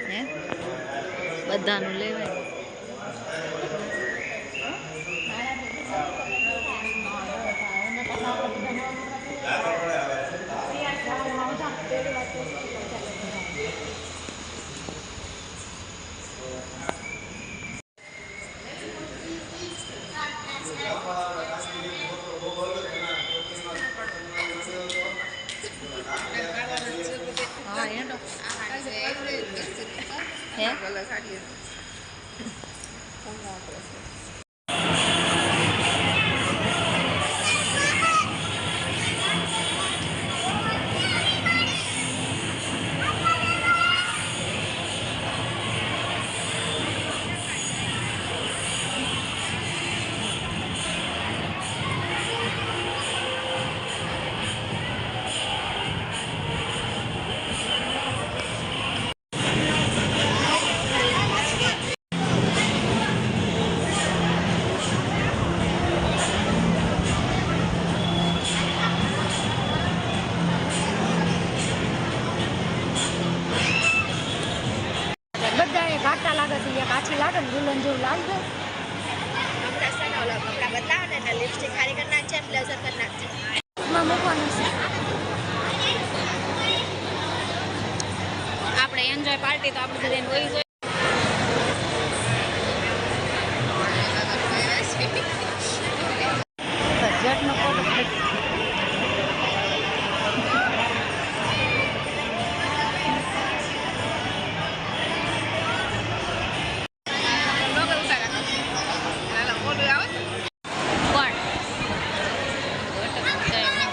હે બધાનું લેવાય. હા એનો હે બધા ઘાટા લાગે છે. એક આછી લાગે ને દુલ્હન જેવું લાગે. કપડા બદલાવે ને એટલે લિપસ્ટિક ખાલી કરી નાખજે, બ્લેઝર કરી નાખજે. મૂકવાનું છે આપણે એન્જોય પાર્ટી તો આપણે બધાને હોય જોઈએ. બજેટનો કોડ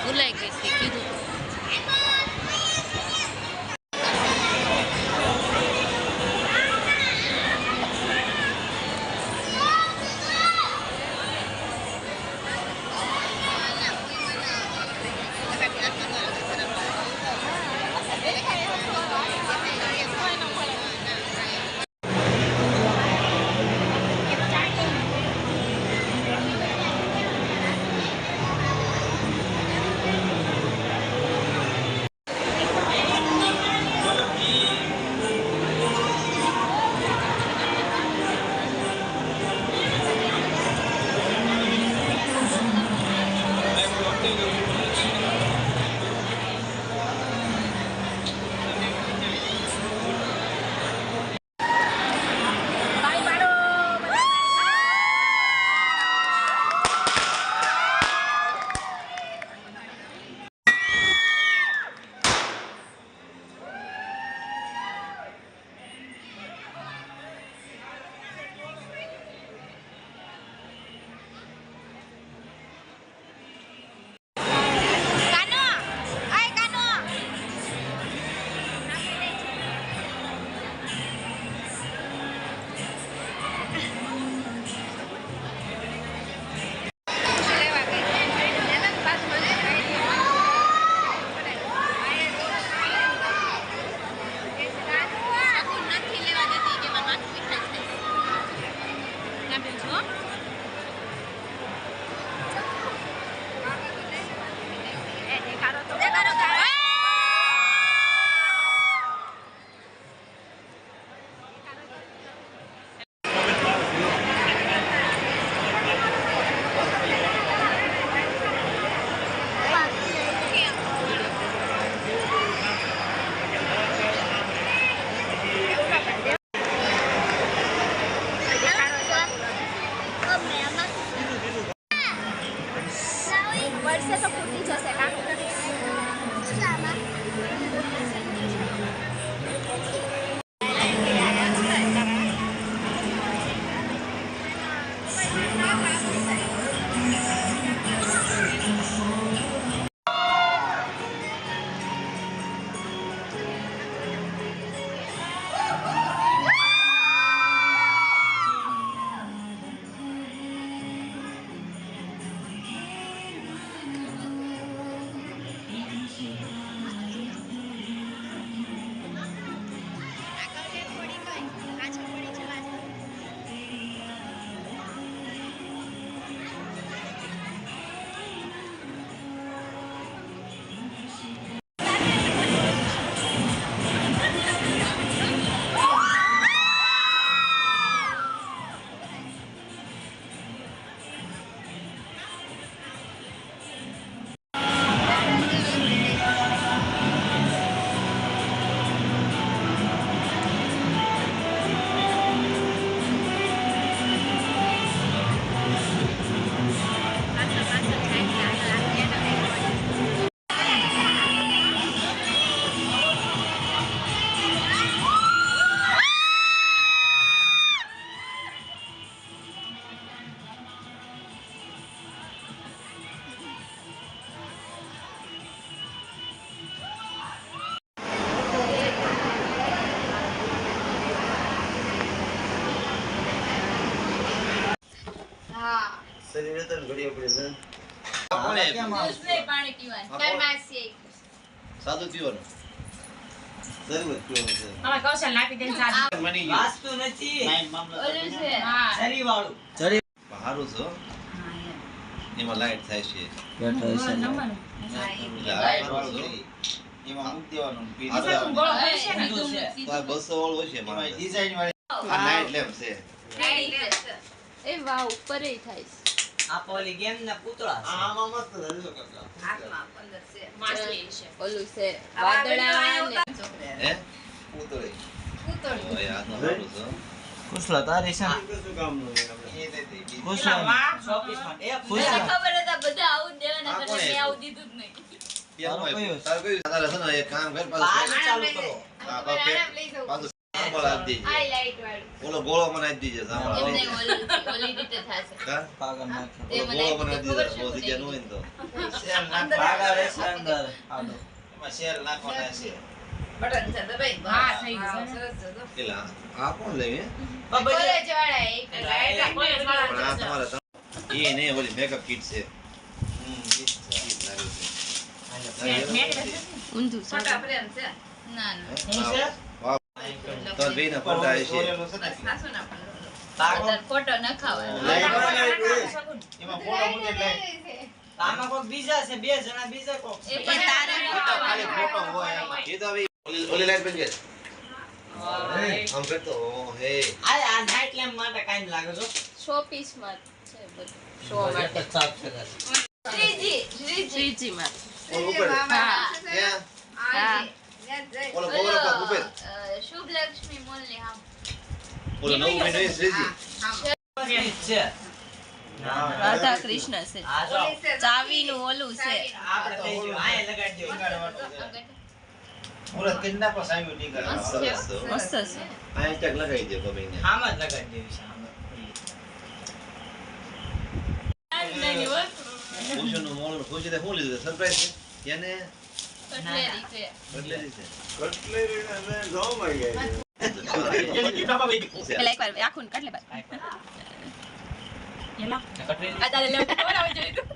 ભૂલાઈ ગઈ છે કીધું. શરીરે તો ઘડીએ પડે છે પાણી પીવાનું તાર માસી સાદું પીવાનું શરબત પીવાનું છે હવે કૌશલ નાખી દે સાદું મની ગયું વાસ્તુ નથી ઓલું છે હા શરી વાળું સારું છે એમાં લાઈટ થાય છે નંબર એટલે આ સારું છે. એમાં મૂક દેવાનું પી આ સીધું ગોળ હોય છે ને સીધું તો આ 200 વાળું હોય છે મારા ડિઝાઇન વાળી આ નાઈટ લેમ્પ છે એ વાવ ઉપર થાય આ પોલી ગેમ ના પુતળા છે. આમાં મસ્ત રજો આમાં અંદર છે માછલી છે ઓલું છે વાદળા ને હે પૂતળી કૂતળું ઓય આ તો સારું છે કુશલા તારી છે એ દે દે કુશલા વાહ. શોપીસ માં એક મને કુશલા ખબર હતા બધા આવું જ દેવાના આ એટલે કોણે મેં આવું દીધું જ નહીં પેલું તારું કયું? તારું કયું તારે છે ને એક કામ કર પાણી પાછું ચાલુ કરો હા પાછું સાંભળ આપી દેજે આઈ લાઈટ વાળું ઓલો ગોળો મને આપી દેજે સાંભળ એમને ઓલી રીતે થશે હા પાગલ નાખો તે ઓલો મને ગોળો મને આપી ખબર દેજે છે બહુ જગ્યા ન હોય ને તો શેર નાખવા પાગલ રહેશે અંદર આડો એમાં શેર નાખવાના છે બટન છે દબાઈ હા, થઈ ગયું છે ને. સરસ છે એટલે આ કોણ લે હે? બબડી કોલેજ વાળા એક એટલે કોલેજ પણ આ વાળા તમારે એ નહીં ઓલી મેકઅપ કિટ છે ઈ જ છે. કિટ લાગે છે ઊંધું ફોટા ફ્રેમ છે ના ના હું છે વાહ તો બેના ફોટા આવી છે દોરેલું છે ને સાસુ ના પણ પાગલ ફોટો ન ખાવાનો એમાં ફોટો મૂકે એટલે આમાં કોક બીજા છે બે જણા બીજા કોક એ પણ તારે ફોટો ખાલી ફોટો હોય એમાં. એ તો હવે ઓલી લાઈટ બંધ કર આમ કરતો હે આ નાઈટ લેમ્પ માટે કાઈ લાગે છો શો પીસ માં છે બધું શો એક જ સાફ છે શ્રીજી માં ઓલો ઉપર હા ક્યાં હા ઓલો ગોળો પર ઉપર શુભ લક્ષ્મી મોલ ને આમ ઓલો નવું મહિનો એ શ્રીજી છે રાધા કૃષ્ણ છે આ જો ચાવીનું ઓલું છે આપણે થઈ ગયું આય લગાડી દો મુરત કરી નાખો સામ્યું નીકળે. સરસ તો. મસ્ત છે આ ટેગ લગાવી દે ગમે ને આમ જ લગાડી દેવી છે આમ ખુશીનું મોળું ખુશી તે શું લીધું સરપ્રાઈઝ છે એને કટલેરી છે બદલેલી છે પેલા એકવાર આખું કાઢ લે બાય એલા કટરી આ તારે લેવું બનાવવું જોઈએ તું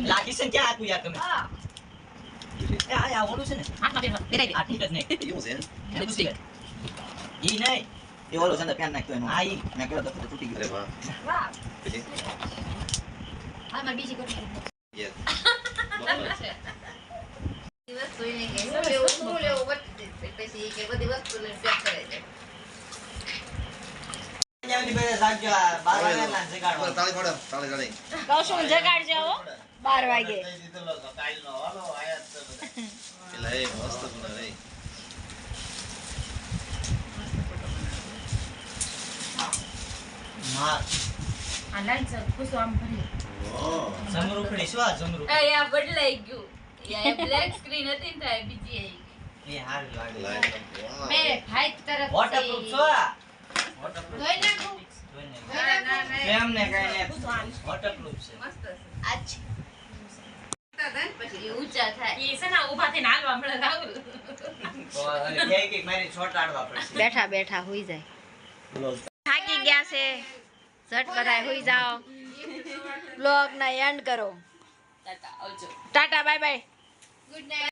લાગી છે ને ક્યાં આતું યાર તમે એ આ ઓલું છે ને હાથમાં બેઠો બેરાઈ આ ઠીક જ નહીં એવું છે લિપસ્ટિક ઈ નહીં એ ઓલો છે ને પેન નાખ્યો એનો આ ઈ મેં કર્યો તો તૂટી અરે ગયો વાહ પેલી આ મારી બીજી કોટ યસ છે દિવસ જોઈને કે શું લેવું પછી કે બધી વસ્તુ લઈને પેક કરે છે જાવની બે સાગજો 12 વાગ્યાના જગાડવા તાળી પાડો તાળી તાળી કૌશલ જગાડજે હો 12 વાગે થઈ દીધેલો તો કાલનો હાલો આયા જ છે બધા. એટલે એ મસ્ત બના રે માં આ લાઈટ છે કુસો આમ ભરી જમરૂખડી શું આ જમરૂખ એ આ બદલાઈ ગયું યા બ્લેક સ્ક્રીન હતી ને તો આ બીજી આવી એ હારું લાગે લાઈટ વાહ મેં ભાઈ તરફ વોટરપ્રૂફ છો આ વોટરપ્રૂફ ધોઈ નાખું જોઈને ના ના કેમ ને કઈ ને વોટરપ્રૂફ છે મસ્ત છે આજ પછી ઊંચા થાય ઈ છે ને ઊભા થઈને હાલવા મળે રાહુલ તો કે મારી છોટાડવા પડશે બેઠા બેઠા હુઈ જાય થાકી ગયા છે ઝટ કરાય હુઈ જાઓ બ્લોગ ના એન્ડ કરો ટાટા આવજો Tata bye bye good night